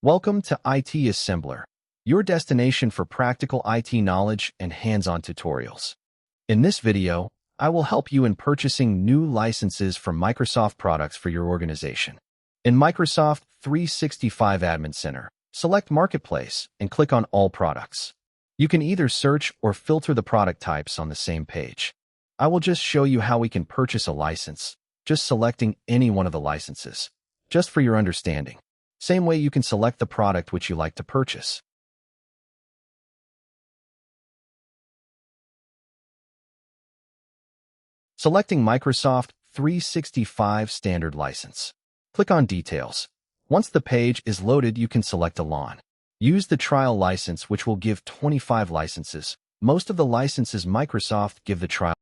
Welcome to IT Assembler, your destination for practical IT knowledge and hands-on tutorials. In this video, I will help you in purchasing new licenses from Microsoft products for your organization. In Microsoft 365 Admin Center, select Marketplace and click on All Products. You can either search or filter the product types on the same page. I will just show you how we can purchase a license, just selecting any one of the licenses, just for your understanding. Same way you can select the product which you like to purchase. Selecting Microsoft 365 Standard License. Click on Details. Once the page is loaded, you can select Alon. Use the trial license, which will give 25 licenses. Most of the licenses Microsoft give the trial